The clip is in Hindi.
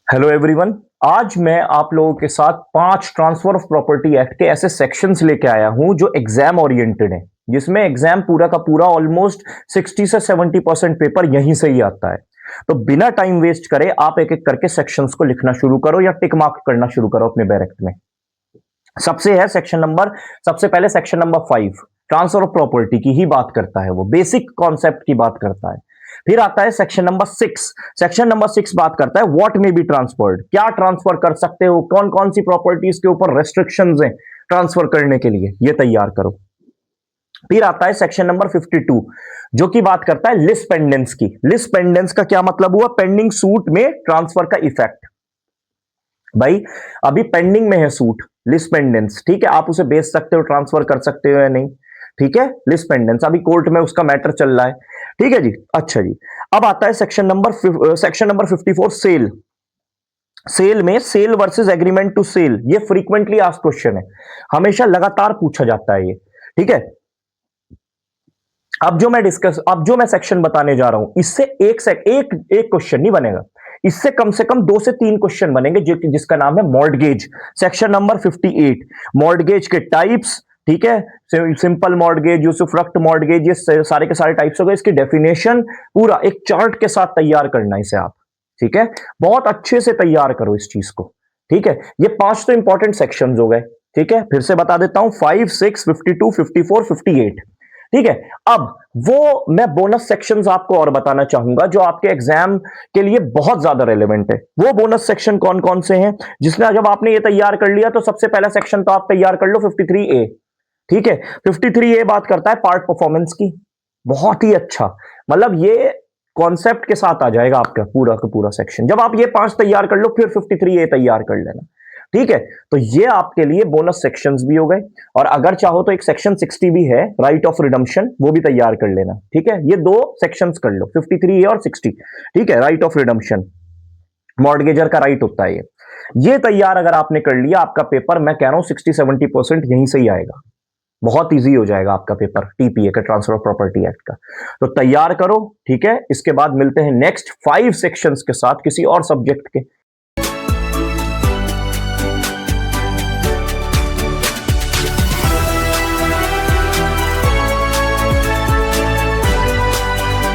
Hello everyone. आज मैं आप लोगों के साथ 5 ट्रांसफर ऑफ प्रॉपर्टी एक्ट के ऐसे सेक्शंस लेके आया हूं जो एग्जाम ओरिएंटेड है, जिसमें एग्जाम पूरा का पूरा ऑलमोस्ट 60 से 70% पेपर यहीं से ही आता है। तो बिना टाइम वेस्ट करे आप एक एक करके सेक्शंस को लिखना शुरू करो या टिक मार्क करना शुरू करो अपने बैरेक्ट में। सबसे पहले section number 5 transfer of property की ही बात करता है, वो बेसिक कॉन्सेप्ट की बात करता है। फिर आता है सेक्शन नंबर 6 बात करता है व्हाट में बी ट्रांसफर्ड, क्या ट्रांसफर कर सकते हो, कौन कौन सी प्रॉपर्टीज के ऊपर रेस्ट्रिक्शंस हैं ट्रांसफर करने के लिए, ये तैयार करो। फिर आता है सेक्शन नंबर 52 जो कि बात करता है लिस्ट पेंडेंस की। लिस्ट पेंडेंस का क्या मतलब हुआ? पेंडिंग सूट में ट्रांसफर का इफेक्ट। भाई अभी पेंडिंग में है सूट, लिस्ट पेंडेंस, ठीक है, आप उसे बेच सकते हो, ट्रांसफर कर सकते हो या नहीं, ठीक है, लिस्ट पेंडेंस अभी कोर्ट में उसका मैटर चल रहा है, ठीक है जी। अच्छा जी, अब आता है सेक्शन नंबर 54 सेल। सेल में sale versus agreement to sale, ये फ्रीक्वेंटली आस्क्ड क्वेश्चन है, हमेशा लगातार पूछा जाता है ये, ठीक है। अब जो मैं सेक्शन बताने जा रहा हूं, इससे एक क्वेश्चन नहीं बनेगा, इससे कम से कम 2 से 3 क्वेश्चन बनेंगे, जिसका नाम है मॉर्टगेज। सेक्शन नंबर 58 मॉर्टगेज के टाइप्स, ठीक है, सिंपल मॉर्टगेज, यूसुफ्रक्ट मॉर्टगेज, ये सारे के सारे टाइप्स हो गए, इसकी डेफिनेशन पूरा एक चार्ट के साथ तैयार करना है इसे आप, ठीक है, बहुत अच्छे से तैयार करो इस चीज को, ठीक है। ये 5 तो इंपॉर्टेंट सेक्शंस हो गए, ठीक है, फिर से बता देता हूं 5, 6, 52, 54, 58, ठीक है। अब वो मैं बोनस सेक्शंस आपको और बताना चाहूंगा जो आपके एग्जाम के लिए बहुत ज्यादा रेलेवेंट है। वो बोनस सेक्शन कौन कौन से हैं? जिसने जब आपने ये तैयार कर लिया तो सबसे पहला सेक्शन तो आप तैयार कर लो 53A, ठीक है। 53A बात करता है पार्ट परफॉर्मेंस की, बहुत ही अच्छा, मतलब ये कॉन्सेप्ट के साथ आ जाएगा आपका पूरा का पूरा सेक्शन। जब आप ये 5 तैयार कर लो फिर 53A तैयार कर लेना, ठीक है। तो ये आपके लिए बोनस सेक्शंस भी हो गए, और अगर चाहो तो एक सेक्शन 60 भी है, राइट ऑफ रिडम्पशन, वो भी तैयार कर लेना, ठीक है। ये 2 सेक्शंस कर लो 53A और 60, ठीक है, राइट ऑफ रिडम्पशन, मॉर्टगेजर का राइट होता है ये तैयार अगर आपने कर लिया, आपका पेपर मैं कह रहा हूं 60-70% यहीं से ही आएगा, बहुत इजी हो जाएगा आपका पेपर टीपीए का, ट्रांसफर ऑफ प्रॉपर्टी एक्ट का। तो तैयार करो, ठीक है। इसके बाद मिलते हैं नेक्स्ट 5 सेक्शंस के साथ किसी और सब्जेक्ट के।